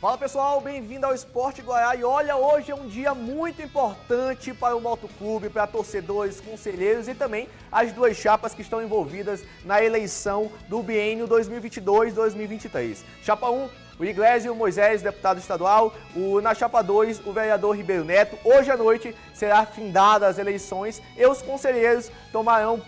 Fala pessoal, bem-vindo ao Esporte Goiás. E olha, hoje é um dia muito importante para o Motoclube, para torcedores, conselheiros e também as duas chapas que estão envolvidas na eleição do biênio 2022-2023. Chapa 1, o Iglesias Moisés, deputado estadual. Na chapa 2, o vereador Ribeiro Neto. Hoje à noite será findada as eleições e os conselheiros tomarão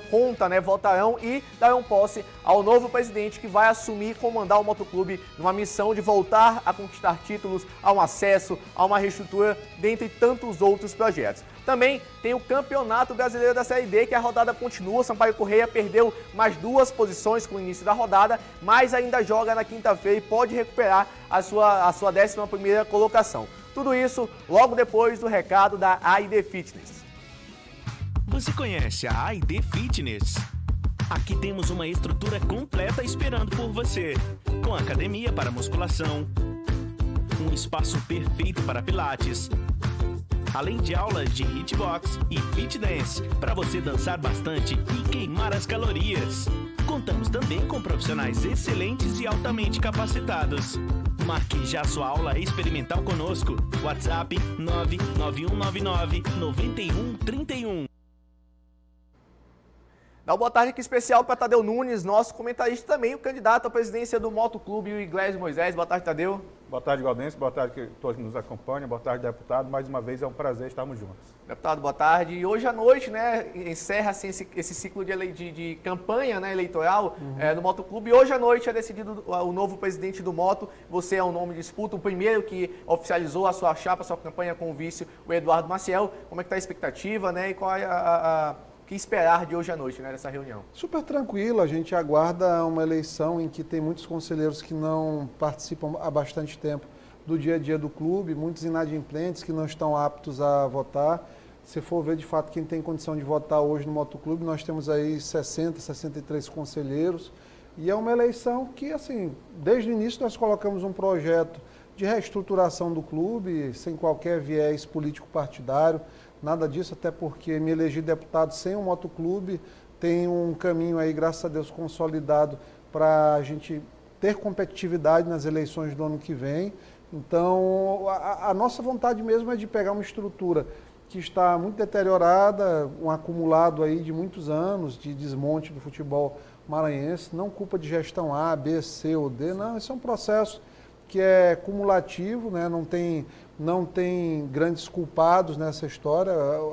conta, votarão e darão posse ao novo presidente que vai assumir e comandar o Motoclube numa missão de voltar a conquistar títulos, a um acesso, a uma reestrutura, dentre tantos outros projetos. Também tem o Campeonato Brasileiro da Série D, que a rodada continua. Sampaio Corrêa perdeu mais 2 posições com o início da rodada, mas ainda joga na quinta-feira e pode recuperar a sua 11ª colocação. Tudo isso logo depois do recado da AID Fitness. Você conhece a AID Fitness? Aqui temos uma estrutura completa esperando por você, com academia para musculação, um espaço perfeito para pilates, além de aulas de hitbox e fit dance, para você dançar bastante e queimar as calorias. Contamos também com profissionais excelentes e altamente capacitados. Marque já sua aula experimental conosco. WhatsApp 99199-9131. Dá uma boa tarde aqui especial para Tadeu Nunes, nosso comentarista também, o candidato à presidência do Motoclube, o Iglesias Moisés. Boa tarde, Tadeu. Boa tarde, Galdense. Boa tarde a todos que nos acompanham. Boa tarde, deputado. Mais uma vez é um prazer estarmos juntos. Deputado, boa tarde. E hoje à noite, encerra-se esse ciclo de campanha eleitoral no Motoclube. E hoje à noite é decidido o novo presidente do Moto. Você é um nome de disputa, o primeiro que oficializou a sua chapa, a sua campanha com o vice, o Eduardo Maciel. Como é que está a expectativa, e qual é o que esperar de hoje à noite, dessa reunião? Super tranquilo, a gente aguarda uma eleição em que tem muitos conselheiros que não participam há bastante tempo do dia a dia do clube, muitos inadimplentes que não estão aptos a votar. Se for ver de fato quem tem condição de votar hoje no Motoclube, nós temos aí 60, 63 conselheiros e é uma eleição que, assim, desde o início nós colocamos um projeto de reestruturação do clube, sem qualquer viés político partidário, nada disso, até porque me elegi deputado sem um Motoclube, tem um caminho aí, graças a Deus, consolidado para a gente ter competitividade nas eleições do ano que vem. Então, a nossa vontade mesmo é de pegar uma estrutura que está muito deteriorada, um acumulado aí de muitos anos de desmonte do futebol maranhense, não culpa de gestão A, B, C ou D, não, esse é um processo que é cumulativo, não tem grandes culpados nessa história,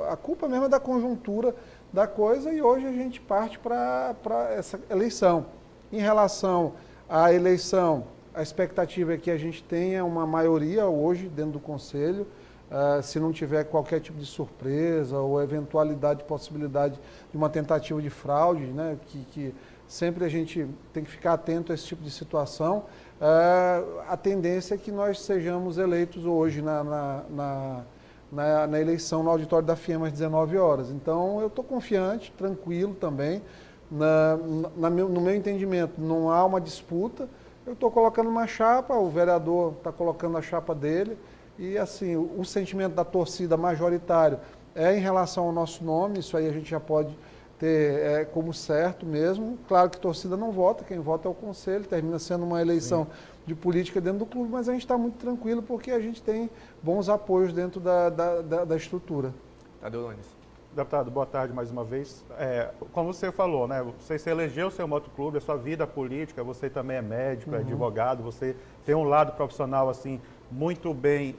a culpa mesmo é da conjuntura da coisa e hoje a gente parte para essa eleição. Em relação à eleição, a expectativa é que a gente tenha uma maioria hoje dentro do Conselho, se não tiver qualquer tipo de surpresa ou eventualidade, possibilidade de uma tentativa de fraude, que sempre a gente tem que ficar atento a esse tipo de situação. A tendência é que nós sejamos eleitos hoje na eleição no auditório da FIEM às 19 horas. Então, eu estou confiante, tranquilo também. No meu entendimento, não há uma disputa. Eu estou colocando uma chapa, o vereador está colocando a chapa dele. E, assim, o sentimento da torcida majoritário é em relação ao nosso nome, isso aí a gente já pode ter como certo mesmo. Claro que a torcida não vota, quem vota é o conselho, termina sendo uma eleição de política dentro do clube, mas a gente está muito tranquilo porque a gente tem bons apoios dentro da estrutura. Tadeu Nunes. Deputado, boa tarde mais uma vez. Como você falou, você se elegeu o seu Motoclube, a sua vida política, você também é médico, é advogado, você tem um lado profissional assim muito bem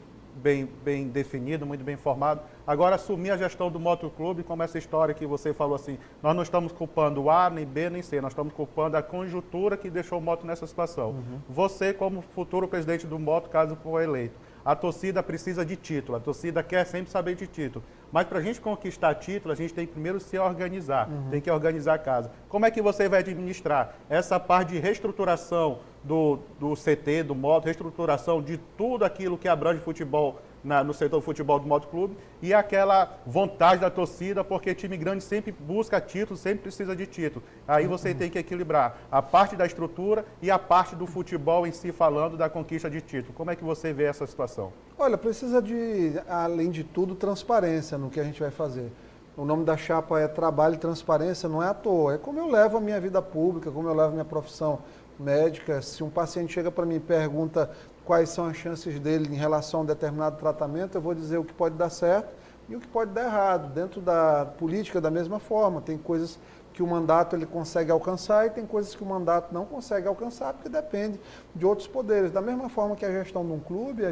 definido, muito bem formado. Agora, assumir a gestão do Motoclube, como essa história que você falou assim, nós não estamos culpando A, nem B, nem C, nós estamos culpando a conjuntura que deixou o Moto nessa situação. Você, como futuro presidente do Moto, caso for eleito, a torcida precisa de título, a torcida quer sempre saber de título. Mas para a gente conquistar título, a gente tem que primeiro se organizar, tem que organizar a casa. Como é que você vai administrar essa parte de reestruturação do CT, do Moto, reestruturação de tudo aquilo que abrange futebol no setor do futebol do Motoclube e aquela vontade da torcida, porque time grande sempre busca título, sempre precisa de título. Aí você tem que equilibrar a parte da estrutura e a parte do futebol em si, falando da conquista de título. Como é que você vê essa situação? Olha, precisa de, além de tudo, transparência no que a gente vai fazer. O nome da chapa é Trabalho e Transparência, não é à toa. É como eu levo a minha vida pública, como eu levo a minha profissão médica. Se um paciente chega para mim e pergunta quais são as chances dele em relação a um determinado tratamento, eu vou dizer o que pode dar certo e o que pode dar errado. Dentro da política, da mesma forma, tem coisas que o mandato ele consegue alcançar e tem coisas que o mandato não consegue alcançar, porque depende de outros poderes. Da mesma forma que a gestão de um clube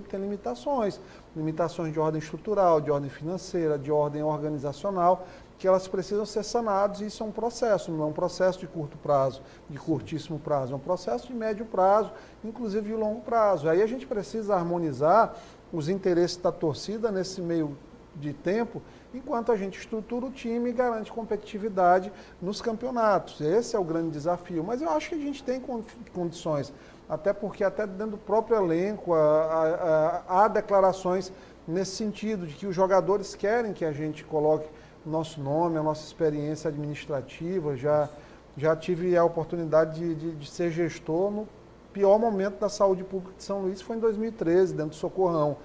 tem limitações de ordem estrutural, de ordem financeira, de ordem organizacional, que elas precisam ser sanadas, e isso é um processo, não é um processo de curto prazo, de curtíssimo prazo, é um processo de médio prazo, inclusive de longo prazo. Aí a gente precisa harmonizar os interesses da torcida nesse meio de tempo, enquanto a gente estrutura o time e garante competitividade nos campeonatos. Esse é o grande desafio, mas eu acho que a gente tem condições, até porque até dentro do próprio elenco há declarações nesse sentido, de que os jogadores querem que a gente coloque o nosso nome, a nossa experiência administrativa. Já tive a oportunidade de ser gestor no pior momento da saúde pública de São Luís, foi em 2013, dentro do Socorrão.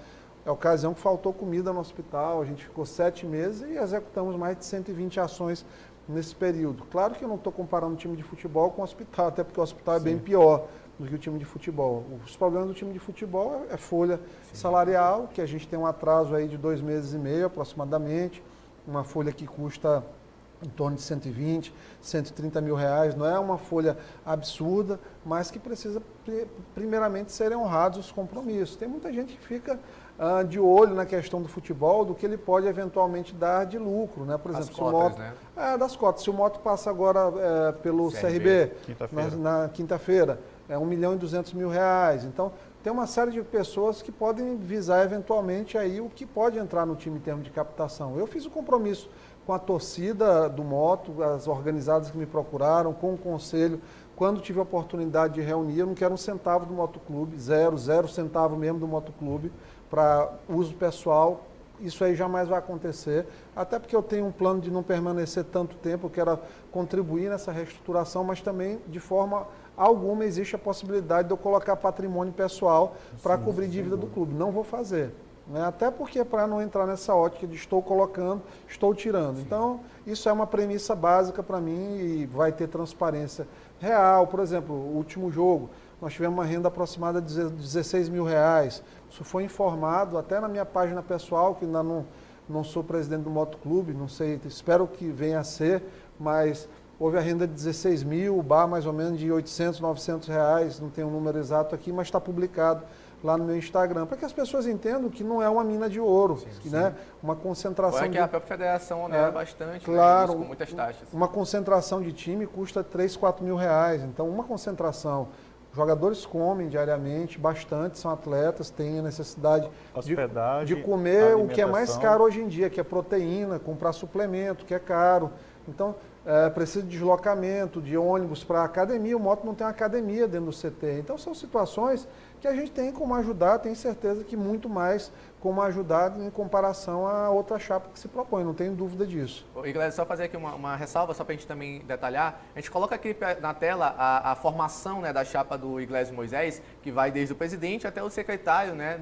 É a ocasião que faltou comida no hospital, a gente ficou 7 meses e executamos mais de 120 ações nesse período. Claro que eu não estou comparando o time de futebol com o hospital, até porque o hospital é bem pior do que o time de futebol. Os problemas do time de futebol é folha salarial, que a gente tem um atraso aí de 2 meses e meio aproximadamente, uma folha que custa em torno de 120, 130 mil reais, não é uma folha absurda, mas que precisa primeiramente serem honrados os compromissos. Tem muita gente que fica de olho na questão do futebol, do que ele pode eventualmente dar de lucro, né? Por exemplo, das cotas. Se o Moto passa agora pelo CRB na quinta-feira, é 1 milhão e 200 mil reais. Então, tem uma série de pessoas que podem visar eventualmente aí o que pode entrar no time em termos de captação. Eu fiz o compromisso com a torcida do Moto, as organizadas que me procuraram, com o conselho, quando tive a oportunidade de reunir. Eu não quero um centavo do motoclube, zero centavo mesmo do motoclube para uso pessoal. Isso aí jamais vai acontecer, até porque eu tenho um plano de não permanecer tanto tempo, eu quero contribuir nessa reestruturação, mas também de forma alguma existe a possibilidade de eu colocar patrimônio pessoal para cobrir dívida do clube. Não vou fazer. Né? Até porque para não entrar nessa ótica de estou colocando, estou tirando. Sim. Então, isso é uma premissa básica para mim e vai ter transparência real. Por exemplo, o último jogo, nós tivemos uma renda aproximada de 16 mil reais. Isso foi informado até na minha página pessoal, que ainda não sou presidente do motoclube, não sei, espero que venha a ser, mas houve a renda de 16 mil, o bar mais ou menos de 800, 900 reais, não tenho um número exato aqui, mas está publicado lá no meu Instagram, para que as pessoas entendam que não é uma mina de ouro, sim, né? Uma concentração que a própria federação bastante, claro, com muitas taxas. Uma concentração de time custa 3, 4 mil reais, então uma concentração, jogadores comem diariamente, bastante, são atletas, têm a necessidade de comer o que é mais caro hoje em dia, que é proteína, comprar suplemento, que é caro. Então, precisa de deslocamento, de ônibus para academia, o Moto não tem academia dentro do CT. Então, são situações que a gente tem como ajudar, tenho certeza que muito mais como ajudar em comparação a outra chapa que se propõe, não tenho dúvida disso. E galera, só fazer aqui uma ressalva, só para a gente também detalhar, a gente coloca aqui na tela a formação, né, da chapa do Iglesias Moisés, que vai desde o presidente até o secretário, né,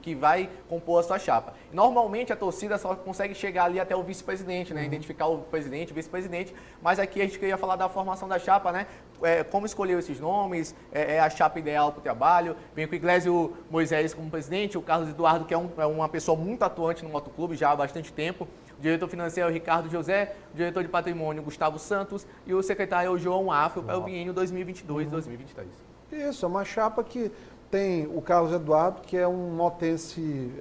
que vai compor a sua chapa. Normalmente a torcida só consegue chegar ali até o vice-presidente, né, identificar o presidente, o vice-presidente, mas aqui a gente queria falar da formação da chapa, né, como escolheu esses nomes, a chapa ideal para o trabalho. Vem com o Iglesias Moisés como presidente, o Carlos Eduardo, que é uma pessoa muito atuante no motoclube já há bastante tempo, o diretor financeiro Ricardo José, o diretor de patrimônio Gustavo Santos e o secretário João Afro para o biênio 2022-2023. Isso, é uma chapa que tem o Carlos Eduardo, que é um motense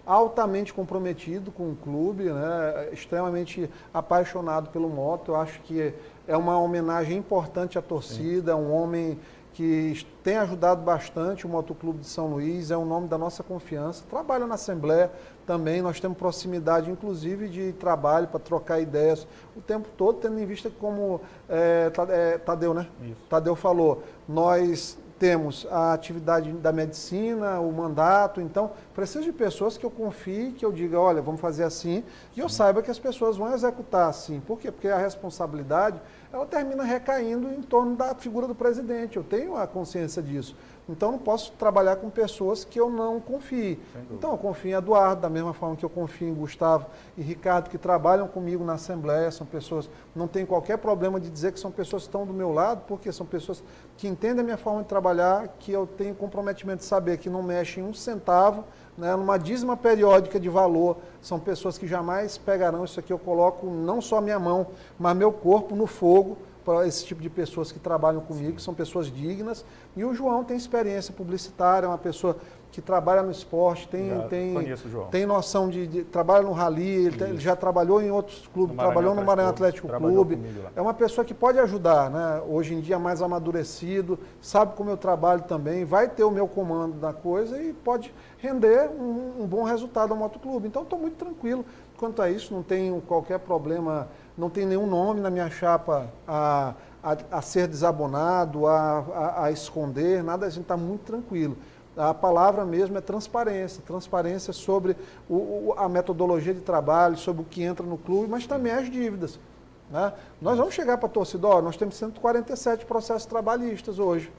altamente comprometido com o clube, né, extremamente apaixonado pelo moto. Eu acho que é uma homenagem importante à torcida, é um homem que tem ajudado bastante o Motoclube de São Luís, é um nome da nossa confiança. Trabalha na Assembleia também, nós temos proximidade, inclusive, de trabalho para trocar ideias o tempo todo, tendo em vista como Tadeu, né? Isso. Tadeu falou, nós temos a atividade da medicina, o mandato, então preciso de pessoas que eu confie, que eu diga, olha, vamos fazer assim, e eu saiba que as pessoas vão executar assim. Por quê? Porque a responsabilidade, ela termina recaindo em torno da figura do presidente, eu tenho a consciência disso. Então, eu não posso trabalhar com pessoas que eu não confie. Então, eu confio em Eduardo, da mesma forma que eu confio em Gustavo e Ricardo, que trabalham comigo na Assembleia. São pessoas, não tem qualquer problema de dizer que são pessoas que estão do meu lado, porque são pessoas que entendem a minha forma de trabalhar, que eu tenho comprometimento de saber que não mexem um centavo, né, numa dízima periódica de valor. São pessoas que jamais pegarão isso aqui. Eu coloco não só minha mão, mas meu corpo no fogo para esse tipo de pessoas que trabalham comigo, que são pessoas dignas. E o João tem experiência publicitária, é uma pessoa que trabalha no esporte, tem noção trabalha no rally, ele já trabalhou em outros clubes, trabalhou no Maranhão Atlético Clube. É uma pessoa que pode ajudar, né? Hoje em dia mais amadurecido, sabe como eu trabalho também, vai ter o meu comando da coisa e pode render um bom resultado ao motoclube. Então estou muito tranquilo quanto a isso, não tenho qualquer problema, não tem nenhum nome na minha chapa a ser desabonado, a esconder, nada, a gente está muito tranquilo. A palavra mesmo é transparência, transparência sobre a metodologia de trabalho, sobre o que entra no clube, mas também as dívidas, né? Nós vamos chegar para a torcida, nós temos 147 processos trabalhistas hoje,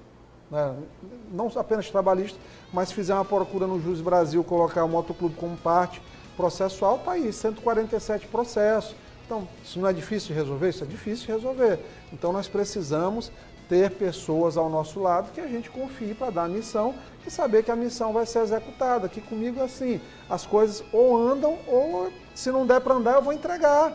né? Não apenas trabalhistas, mas se fizer uma procura no Juiz Brasil, colocar o motoclube como parte processual, está aí, 147 processos. Então, isso não é difícil de resolver? Isso é difícil de resolver. Então, nós precisamos ter pessoas ao nosso lado que a gente confie para dar a missão e saber que a missão vai ser executada. Aqui comigo é assim, as coisas ou andam ou, se não der para andar, eu vou entregar.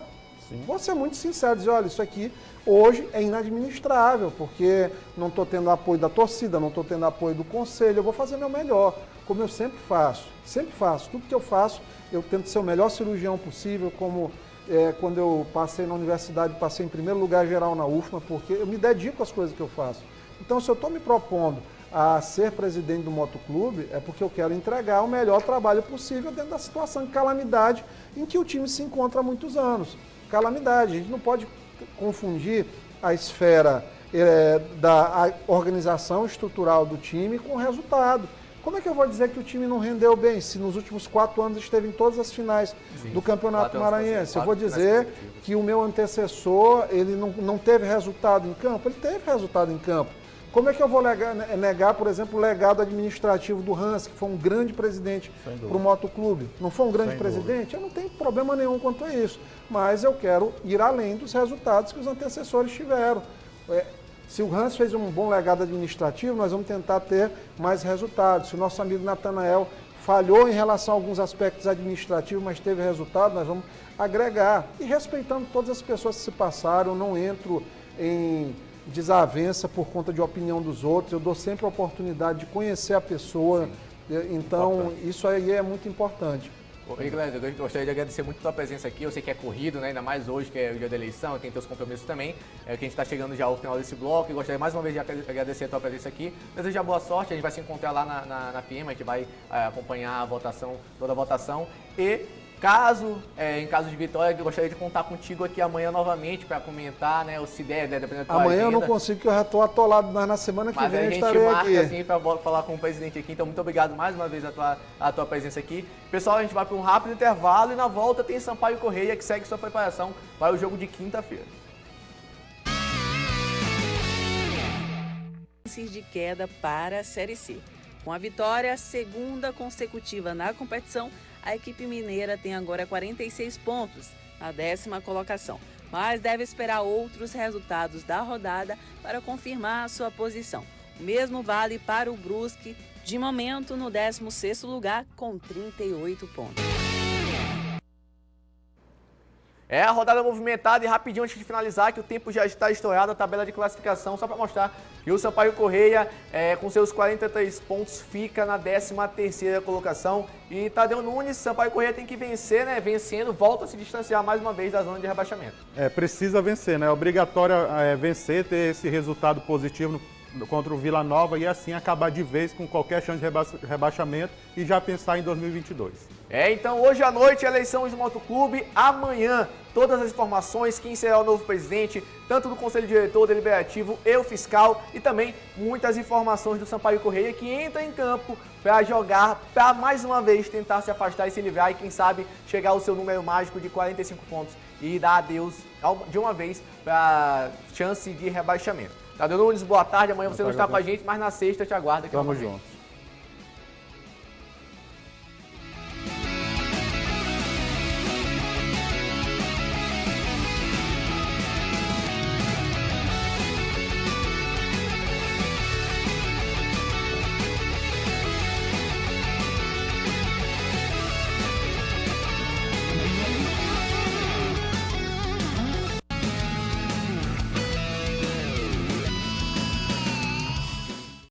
Sim. Vou ser muito sincero, dizer, olha, isso aqui hoje é inadministrável, porque não estou tendo apoio da torcida, não estou tendo apoio do conselho, eu vou fazer meu melhor, como eu sempre faço. Tudo que eu faço, eu tento ser o melhor cirurgião possível, como quando eu passei na universidade, passei em primeiro lugar geral na UFMA, porque eu me dedico às coisas que eu faço. Então, se eu estou me propondo a ser presidente do motoclube, é porque eu quero entregar o melhor trabalho possível dentro da situação de calamidade em que o time se encontra há muitos anos. Calamidade, a gente não pode confundir a esfera da organização estrutural do time com o resultado. Como é que eu vou dizer que o time não rendeu bem, se nos últimos 4 anos esteve em todas as finais do Campeonato Maranhense? Eu vou dizer que o meu antecessor, ele não teve resultado em campo? Ele teve resultado em campo. Como é que eu vou negar, por exemplo, o legado administrativo do Hans, que foi um grande presidente para o motoclube? Não foi um grande presidente? Eu não tenho problema nenhum quanto a isso, mas eu quero ir além dos resultados que os antecessores tiveram. Se o Hans fez um bom legado administrativo, nós vamos tentar ter mais resultados. Se o nosso amigo Natanael falhou em relação a alguns aspectos administrativos, mas teve resultado, nós vamos agregar. E respeitando todas as pessoas que se passaram, eu não entro em desavença por conta de opinião dos outros, eu dou sempre a oportunidade de conhecer a pessoa. Então, isso aí é muito importante. Iglesias, eu gostaria de agradecer muito a tua presença aqui. Eu sei que é corrido, né? Ainda mais hoje, que é o dia da eleição, tem teus compromissos também. Que a gente está chegando já ao final desse bloco. E gostaria mais uma vez de agradecer a tua presença aqui. Desejar boa sorte. A gente vai se encontrar lá na PM, a gente vai acompanhar a votação, toda a votação. E em caso de vitória, eu gostaria de contar contigo aqui amanhã novamente para comentar, né? Se der, dependendo da tua amanhã agenda. Eu não consigo, porque eu já estou atolado, mas na semana que vem eu estarei aqui. Mas a gente marca assim para falar com o presidente aqui. Então, muito obrigado mais uma vez a tua presença aqui. Pessoal, a gente vai para um rápido intervalo e na volta tem Sampaio Corrêa, que segue sua preparação para o jogo de quinta-feira. De queda para a Série C. Com a vitória, segunda consecutiva na competição, a equipe mineira tem agora 46 pontos, na 10ª colocação, mas deve esperar outros resultados da rodada para confirmar a sua posição. O mesmo vale para o Brusque, de momento no 16º lugar com 38 pontos. É a rodada movimentada e rapidinho antes de finalizar, que o tempo já está estourado, a tabela de classificação, só para mostrar que o Sampaio Corrêa, com seus 43 pontos, fica na 13ª colocação. E Tadeu Nunes, Sampaio Corrêa tem que vencer, né? Vencendo, volta a se distanciar mais uma vez da zona de rebaixamento. Precisa vencer, né? É obrigatório vencer, ter esse resultado positivo contra o Vila Nova e assim acabar de vez com qualquer chance de rebaixamento e já pensar em 2022. Então hoje à noite, eleições do Motoclube, amanhã todas as informações, quem será o novo presidente, tanto do Conselho Diretor, Deliberativo e o Fiscal, e também muitas informações do Sampaio Corrêa, que entra em campo para jogar, para mais uma vez tentar se afastar e se livrar e quem sabe chegar ao seu número mágico de 45 pontos e dar adeus de uma vez para a chance de rebaixamento. Tadeu Nunes, boa tarde. Amanhã você não Boa está tarde, com a gente, mas na sexta eu te aguardo aqui Tamo novamente. junto.